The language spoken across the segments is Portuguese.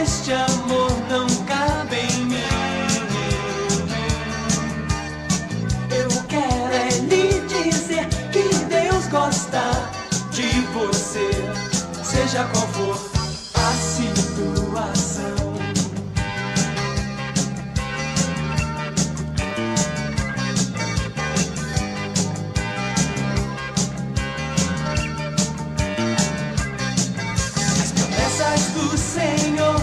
este amor não cabe em mim. Eu quero é lhe dizer que Deus gosta de você, seja qual for a situação. As promessas do Senhor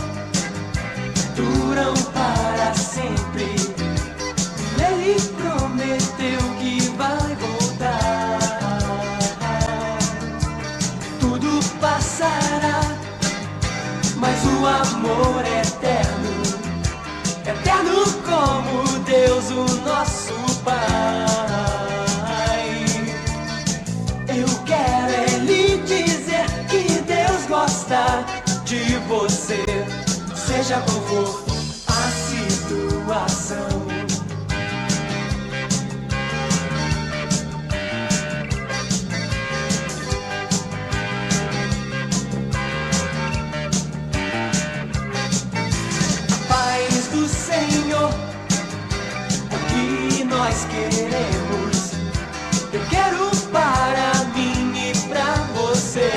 duram para sempre. Ele prometeu que vai voltar. Tudo passará, mas o amor é eterno, eterno como Deus, o nosso Pai. Eu quero é lhe dizer que Deus gosta de você, seja qual for a situação. Nós queremos, eu quero para mim e pra você.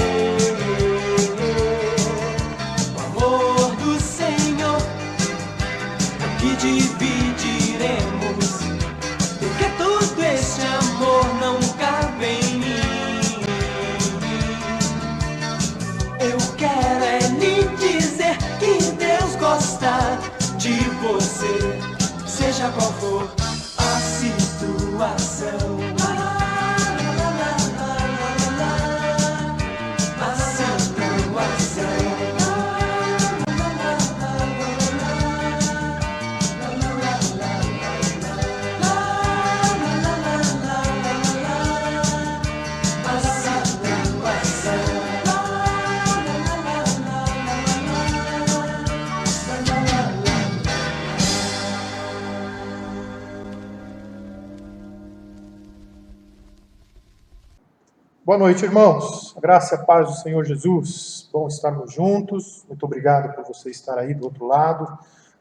O amor do Senhor é o que dividiremos, porque todo este amor não cabe em mim. Eu quero é lhe dizer que Deus gosta de você, seja qual for a situação. Boa noite, irmãos. A graça e a paz do Senhor Jesus. Bom estarmos juntos. Muito obrigado por você estar aí do outro lado,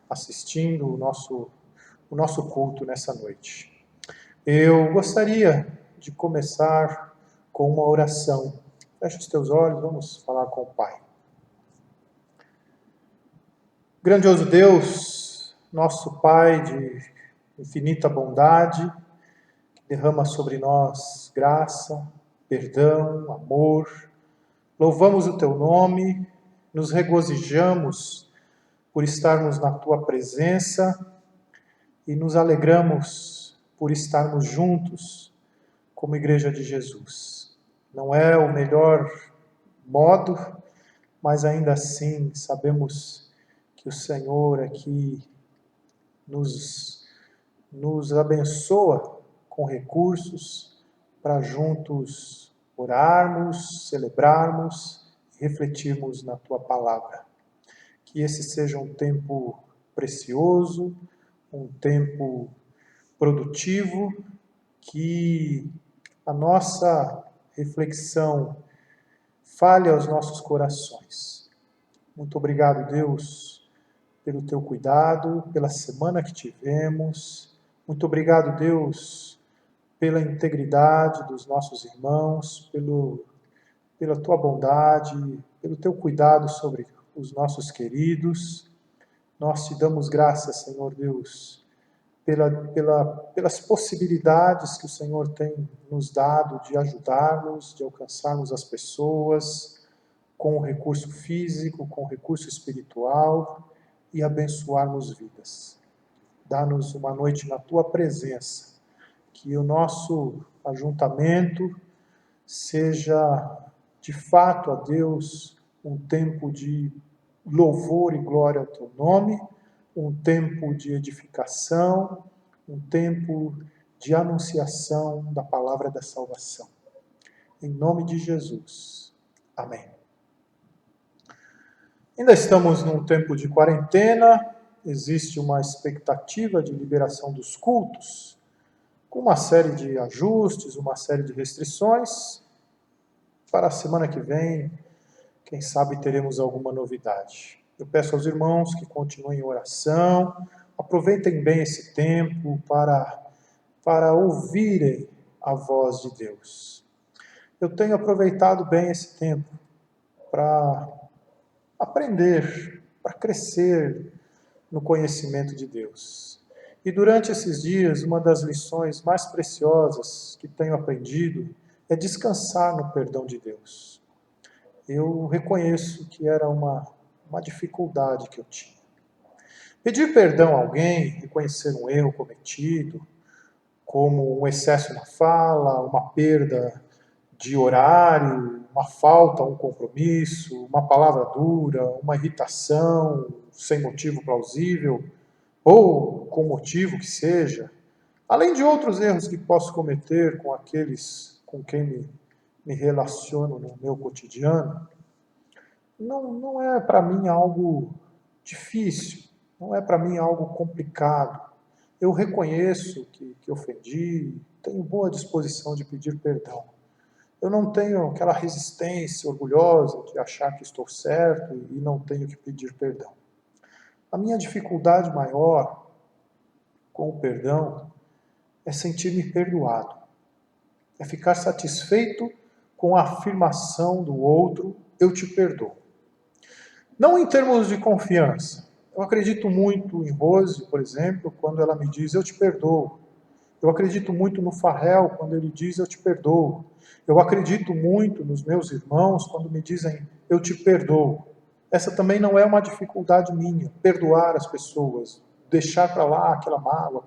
assistindo o nosso culto nessa noite. Eu gostaria de começar com uma oração. Feche os teus olhos, vamos falar com o Pai. Grandioso Deus, nosso Pai de infinita bondade, que derrama sobre nós graça, perdão, amor, louvamos o Teu nome, nos regozijamos por estarmos na Tua presença e nos alegramos por estarmos juntos como Igreja de Jesus. Não é o melhor modo, mas ainda assim sabemos que o Senhor aqui nos abençoa com recursos para juntos orarmos, celebrarmos e refletirmos na Tua palavra. Que esse seja um tempo precioso, um tempo produtivo, que a nossa reflexão fale aos nossos corações. Muito obrigado, Deus, pelo Teu cuidado, pela semana que tivemos. Muito obrigado, Deus, pela integridade dos nossos irmãos, pela Tua bondade, pelo Teu cuidado sobre os nossos queridos. Nós Te damos graças, Senhor Deus, pelas possibilidades que o Senhor tem nos dado de ajudar-nos, de alcançarmos as pessoas com o recurso físico, com o recurso espiritual e abençoarmos vidas. Dá-nos uma noite na Tua presença, que o nosso ajuntamento seja, de fato, a Deus, um tempo de louvor e glória ao Teu nome, um tempo de edificação, um tempo de anunciação da palavra da salvação. Em nome de Jesus. Amém. Ainda estamos num tempo de quarentena, existe uma expectativa de liberação dos cultos, com uma série de ajustes, uma série de restrições. Para a semana que vem, quem sabe teremos alguma novidade. Eu peço aos irmãos que continuem em oração, aproveitem bem esse tempo para ouvirem a voz de Deus. Eu tenho aproveitado bem esse tempo para aprender, para crescer no conhecimento de Deus. E durante esses dias, uma das lições mais preciosas que tenho aprendido é descansar no perdão de Deus. Eu reconheço que era uma dificuldade que eu tinha. Pedir perdão a alguém, reconhecer um erro cometido, como um excesso na fala, uma perda de horário, uma falta a um compromisso, uma palavra dura, uma irritação sem motivo plausível, ou com motivo que seja, além de outros erros que posso cometer com aqueles com quem me relaciono no meu cotidiano, não é para mim algo difícil, não é para mim algo complicado. Eu reconheço que ofendi, tenho boa disposição de pedir perdão. Eu não tenho aquela resistência orgulhosa de achar que estou certo e não tenho que pedir perdão. A minha dificuldade maior com o perdão é sentir-me perdoado, é ficar satisfeito com a afirmação do outro, eu te perdoo. Não em termos de confiança. Eu acredito muito em Rose, por exemplo, quando ela me diz, eu te perdoo. Eu acredito muito no Farrell, quando ele diz, eu te perdoo. Eu acredito muito nos meus irmãos, quando me dizem, eu te perdoo. Essa também não é uma dificuldade minha, perdoar as pessoas, deixar para lá aquela mágoa,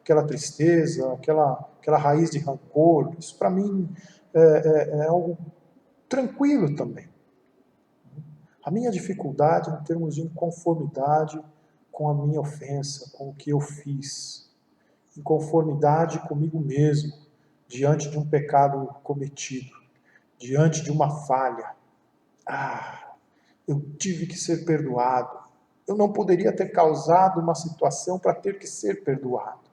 aquela tristeza, aquela raiz de rancor. Isso para mim é algo tranquilo também. A minha dificuldade em termos de inconformidade com a minha ofensa, com o que eu fiz, inconformidade comigo mesmo, diante de um pecado cometido, diante de uma falha. Eu tive que ser perdoado. Eu não poderia ter causado uma situação para ter que ser perdoado.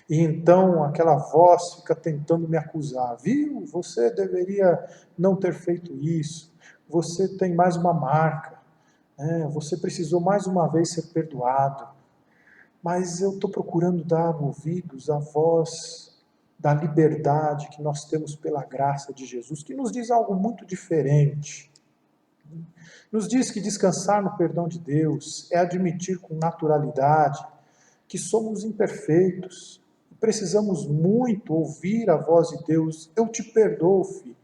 E então aquela voz fica tentando me acusar. Viu? Você deveria não ter feito isso. Você tem mais uma marca. Você precisou mais uma vez ser perdoado. Mas eu estou procurando dar ouvidos à voz da liberdade que nós temos pela graça de Jesus, que nos diz algo muito diferente. Nos diz que descansar no perdão de Deus é admitir com naturalidade que somos imperfeitos, precisamos muito ouvir a voz de Deus. Eu te perdoo, filho.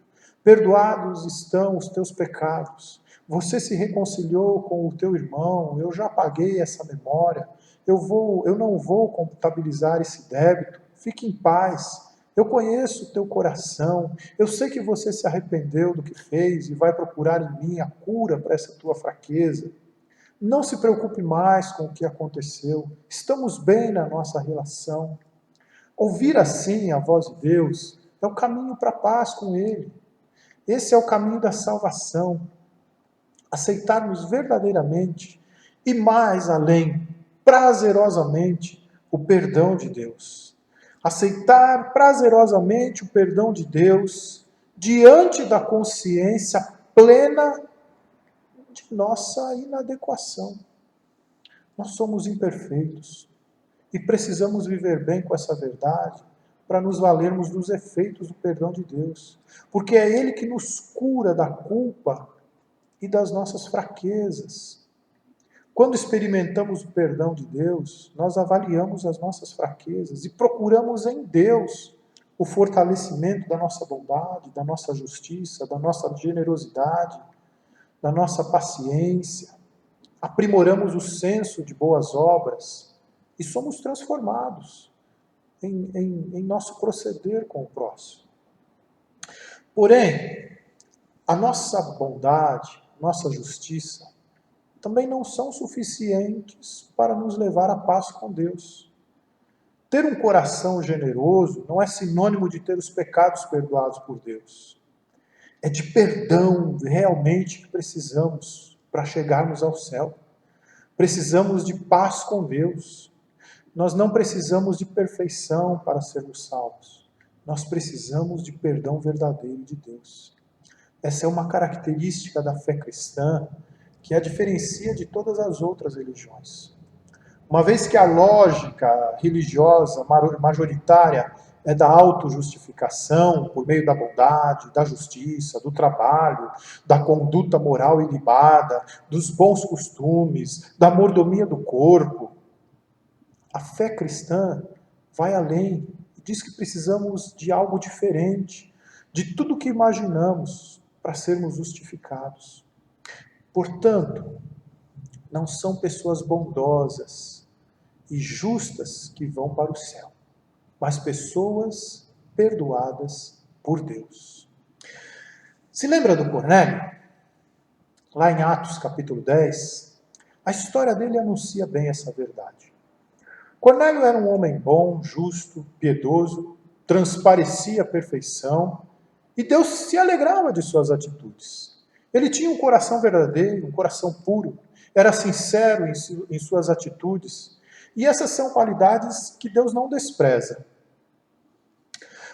Perdoados estão os teus pecados. Você se reconciliou com o teu irmão. Eu já paguei essa memória. Eu não vou contabilizar esse débito. Fique em paz. Eu conheço o teu coração. Eu sei que você se arrependeu do que fez e vai procurar em mim a cura para essa tua fraqueza. Não se preocupe mais com o que aconteceu. Estamos bem na nossa relação. Ouvir assim a voz de Deus é o caminho para a paz com Ele. Esse é o caminho da salvação. Aceitarmos verdadeiramente e mais além, prazerosamente, o perdão de Deus. Aceitar prazerosamente o perdão de Deus diante da consciência plena de nossa inadequação. Nós somos imperfeitos. E precisamos viver bem com essa verdade para nos valermos dos efeitos do perdão de Deus. Porque é Ele que nos cura da culpa e das nossas fraquezas. Quando experimentamos o perdão de Deus, nós avaliamos as nossas fraquezas e procuramos em Deus o fortalecimento da nossa bondade, da nossa justiça, da nossa generosidade, da nossa paciência. Aprimoramos o senso de boas obras e somos transformados em nosso proceder com o próximo. Porém, a nossa bondade, nossa justiça, também não são suficientes para nos levar à paz com Deus. Ter um coração generoso não é sinônimo de ter os pecados perdoados por Deus. É de perdão realmente que precisamos para chegarmos ao céu. Precisamos de paz com Deus. Nós não precisamos de perfeição para sermos salvos. Nós precisamos de perdão verdadeiro de Deus. Essa é uma característica da fé cristã que a diferencia de todas as outras religiões. Uma vez que a lógica religiosa majoritária é da autojustificação por meio da bondade, da justiça, do trabalho, da conduta moral ilibada, dos bons costumes, da mordomia do corpo, a fé cristã vai além e diz que precisamos de algo diferente, de tudo que imaginamos para sermos justificados. Portanto, não são pessoas bondosas e justas que vão para o céu, mas pessoas perdoadas por Deus. Se lembra do Cornélio? Lá em Atos capítulo 10, a história dele anuncia bem essa verdade. Cornélio era um homem bom, justo, piedoso, transparecia a perfeição e Deus se alegrava de suas atitudes. Ele tinha um coração verdadeiro, um coração puro, era sincero em suas atitudes e essas são qualidades que Deus não despreza.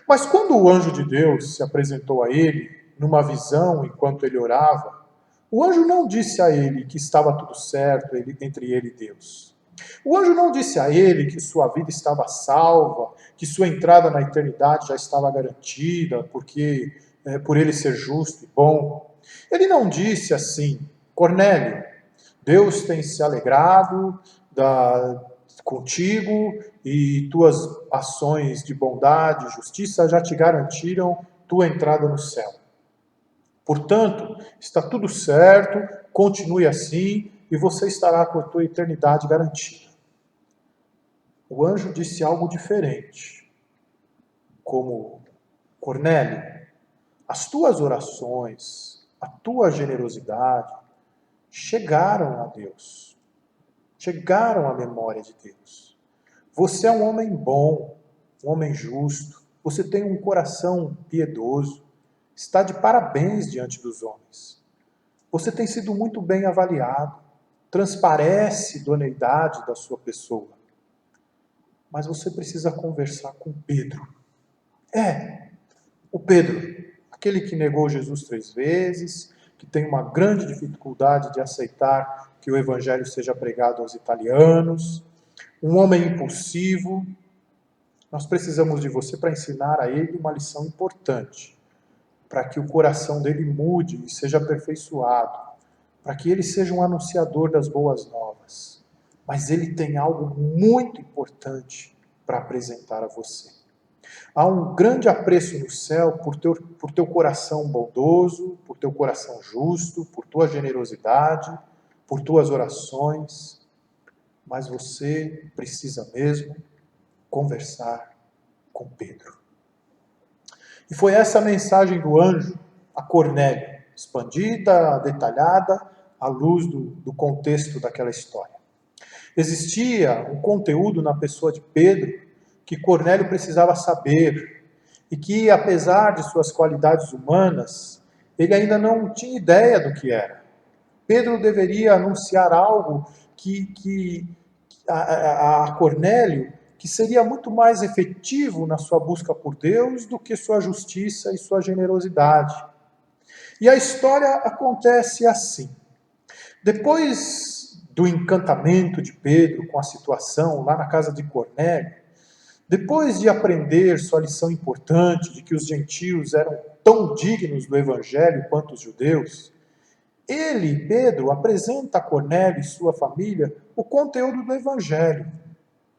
Mas quando o anjo de Deus se apresentou a ele, numa visão enquanto ele orava, o anjo não disse a ele que estava tudo certo entre ele e Deus. O anjo não disse a ele que sua vida estava salva, que sua entrada na eternidade já estava garantida, por ele ser justo e bom. Ele não disse assim: Cornélio, Deus tem se alegrado contigo e tuas ações de bondade e justiça já te garantiram tua entrada no céu. Portanto, está tudo certo, continue assim e você estará com a tua eternidade garantida. O anjo disse algo diferente, como: Cornélio, as tuas orações, a tua generosidade chegaram a Deus, chegaram à memória de Deus. Você é um homem bom, um homem justo, você tem um coração piedoso, está de parabéns diante dos homens. Você tem sido muito bem avaliado, transparece idoneidade da sua pessoa. Mas você precisa conversar com Pedro. O Pedro, aquele que negou Jesus 3 vezes, que tem uma grande dificuldade de aceitar que o evangelho seja pregado aos italianos, um homem impulsivo. Nós precisamos de você para ensinar a ele uma lição importante, para que o coração dele mude e seja aperfeiçoado, para que ele seja um anunciador das boas novas. Mas ele tem algo muito importante para apresentar a você. Há um grande apreço no céu por teu coração bondoso, por teu coração justo, por tua generosidade, por tuas orações. Mas você precisa mesmo conversar com Pedro. E foi essa a mensagem do anjo a Cornélio, expandida, detalhada, à luz do contexto daquela história. Existia um conteúdo na pessoa de Pedro que Cornélio precisava saber e que, apesar de suas qualidades humanas, ele ainda não tinha ideia do que era. Pedro deveria anunciar algo a Cornélio que seria muito mais efetivo na sua busca por Deus do que sua justiça e sua generosidade. E a história acontece assim. Depois do encantamento de Pedro com a situação lá na casa de Cornélio, depois de aprender sua lição importante de que os gentios eram tão dignos do evangelho quanto os judeus, ele, Pedro, apresenta a Cornélio e sua família o conteúdo do evangelho.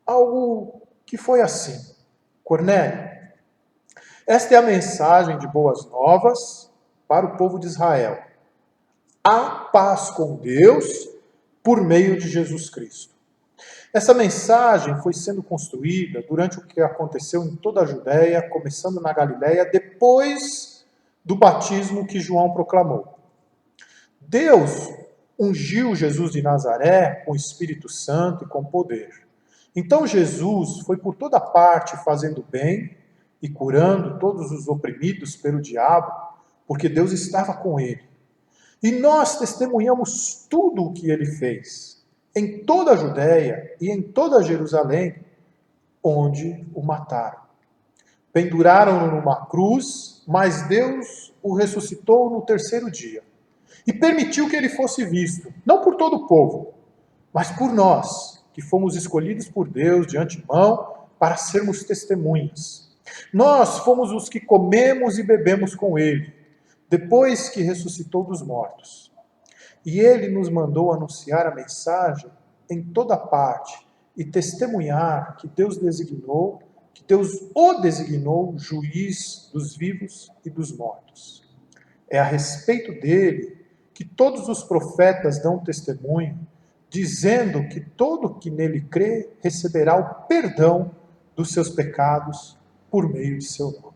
Algo que foi assim: Cornélio, esta é a mensagem de boas novas para o povo de Israel. Há paz com Deus por meio de Jesus Cristo. Essa mensagem foi sendo construída durante o que aconteceu em toda a Judéia, começando na Galileia, depois do batismo que João proclamou. Deus ungiu Jesus de Nazaré com o Espírito Santo e com poder. Então Jesus foi por toda parte fazendo bem e curando todos os oprimidos pelo diabo, porque Deus estava com ele. E nós testemunhamos tudo o que ele fez, em toda a Judéia e em toda Jerusalém, onde o mataram. Penduraram-no numa cruz, mas Deus o ressuscitou no terceiro dia. e permitiu que ele fosse visto, não por todo o povo, mas por nós, que fomos escolhidos por Deus de antemão para sermos testemunhas. Nós fomos os que comemos e bebemos com ele, depois que ressuscitou dos mortos. E ele nos mandou anunciar a mensagem em toda parte e testemunhar que Deus o designou juiz dos vivos e dos mortos. É a respeito dele que todos os profetas dão testemunho, dizendo que todo que nele crê receberá o perdão dos seus pecados por meio de seu nome.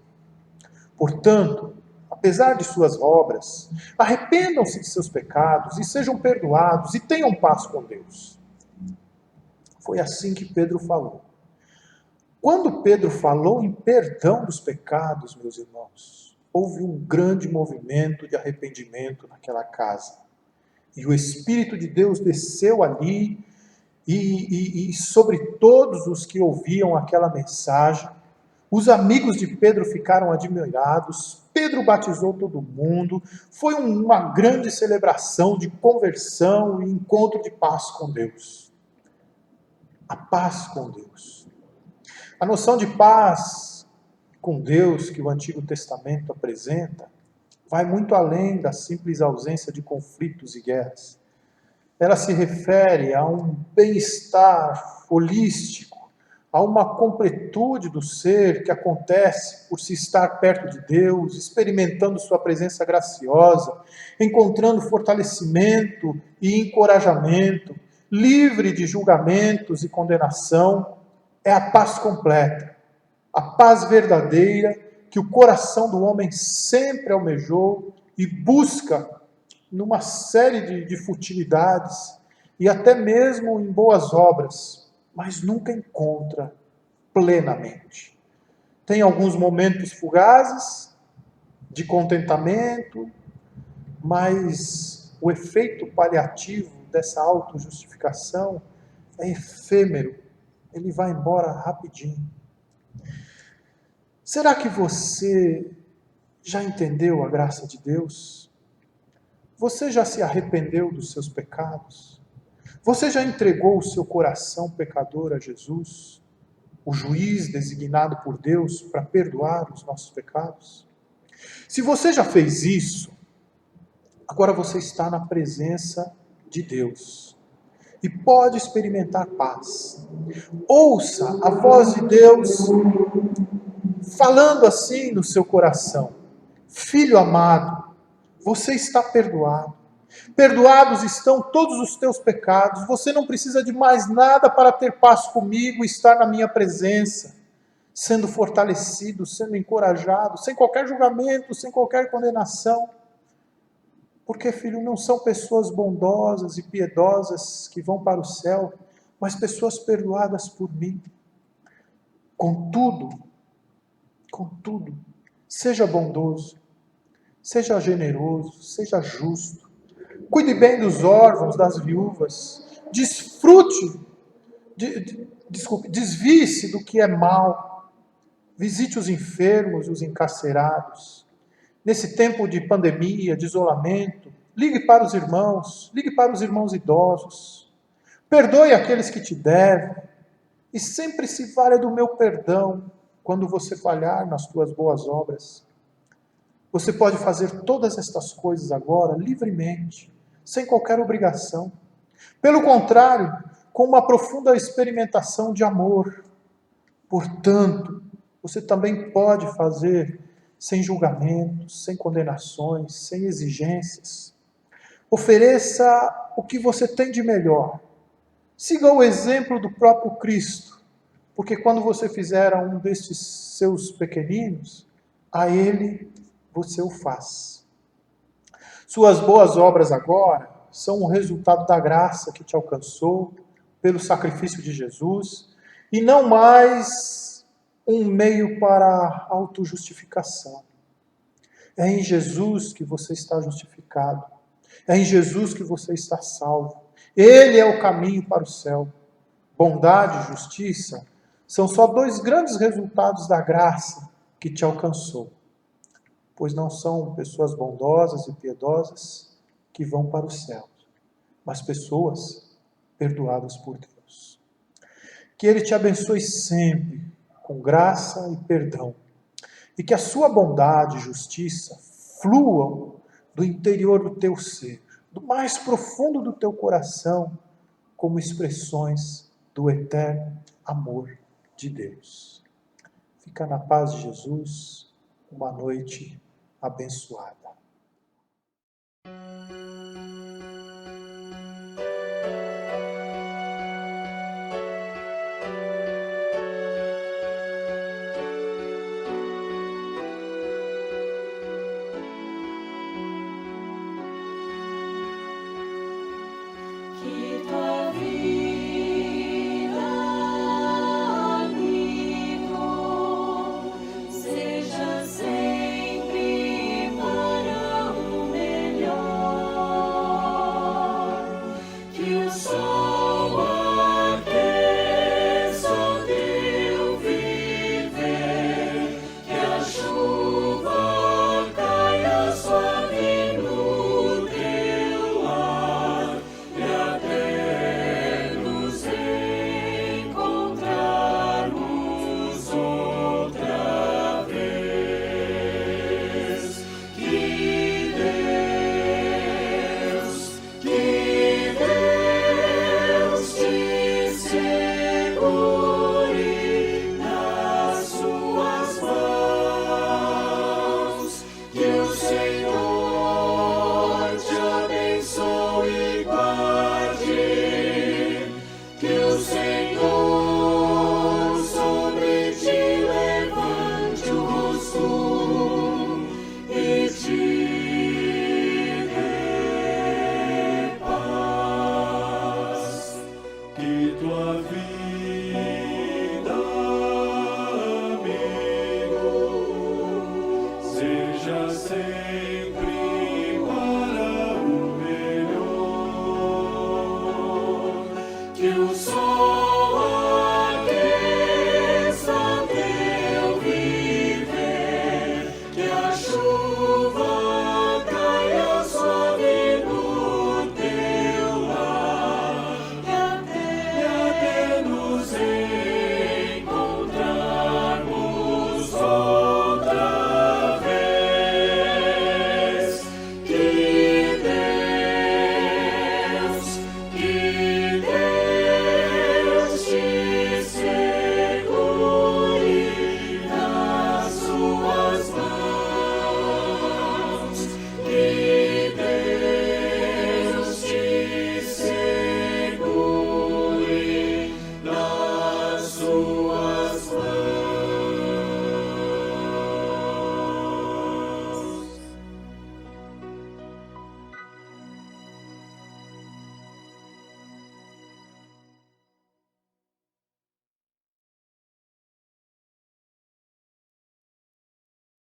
Portanto, apesar de suas obras, arrependam-se de seus pecados e sejam perdoados e tenham paz com Deus. Foi assim que Pedro falou. Quando Pedro falou em perdão dos pecados, meus irmãos, houve um grande movimento de arrependimento naquela casa. E o Espírito de Deus desceu ali e sobre todos os que ouviam aquela mensagem. Os amigos de Pedro ficaram admirados, Pedro batizou todo mundo, foi uma grande celebração de conversão e encontro de paz com Deus. A paz com Deus. A noção de paz com Deus que o Antigo Testamento apresenta vai muito além da simples ausência de conflitos e guerras. Ela se refere a um bem-estar holístico, a uma completude do ser que acontece por se estar perto de Deus, experimentando sua presença graciosa, encontrando fortalecimento e encorajamento, livre de julgamentos e condenação. É a paz completa, a paz verdadeira que o coração do homem sempre almejou e busca numa série de futilidades e até mesmo em boas obras, mas nunca encontra plenamente. Tem alguns momentos fugazes de contentamento, mas o efeito paliativo dessa autojustificação é efêmero, ele vai embora rapidinho. Será que você já entendeu a graça de Deus? Você já se arrependeu dos seus pecados? Você já entregou o seu coração pecador a Jesus, o juiz designado por Deus para perdoar os nossos pecados? Se você já fez isso, agora você está na presença de Deus e pode experimentar paz. Ouça a voz de Deus falando assim no seu coração: filho amado, você está perdoado. Perdoados estão todos os teus pecados. Você não precisa de mais nada para ter paz comigo e estar na minha presença, sendo fortalecido, sendo encorajado, sem qualquer julgamento, sem qualquer condenação. Porque, filho, não são pessoas bondosas e piedosas que vão para o céu, mas pessoas perdoadas por mim. Contudo, seja bondoso, seja generoso, seja justo, cuide bem dos órfãos, das viúvas, desvie-se do que é mal, visite os enfermos, os encarcerados. Nesse tempo de pandemia, de isolamento, ligue para os irmãos idosos, perdoe aqueles que te devem, e sempre se valha do meu perdão quando você falhar nas tuas boas obras. Você pode fazer todas estas coisas agora livremente, sem qualquer obrigação. Pelo contrário, com uma profunda experimentação de amor. Portanto, você também pode fazer sem julgamentos, sem condenações, sem exigências. Ofereça o que você tem de melhor. Siga o exemplo do próprio Cristo, porque quando você fizer a um destes seus pequeninos, a Ele você o faz. Suas boas obras agora são o resultado da graça que te alcançou pelo sacrifício de Jesus e não mais um meio para a autojustificação. É em Jesus que você está justificado. É em Jesus que você está salvo. Ele é o caminho para o céu. Bondade e justiça são só dois grandes resultados da graça que te alcançou. Pois não são pessoas bondosas e piedosas que vão para o céu, mas pessoas perdoadas por Deus. Que Ele te abençoe sempre com graça e perdão, e que a sua bondade e justiça fluam do interior do teu ser, do mais profundo do teu coração, como expressões do eterno amor de Deus. Fica na paz de Jesus, uma noite abençoada. Que tua vida, amigo, seja sempre para o melhor. Que o sol aqueça o teu viver, que a chuva caia suave no teu lar, e até nos encontrarmos outra vez. Que Deus te segure nas suas mãos, que o Senhor te abençoe e guarde, que o Senhor sobre ti levante o rosto e te dê paz. Que tua vida, amigo, seja sempre para o melhor. Que o sol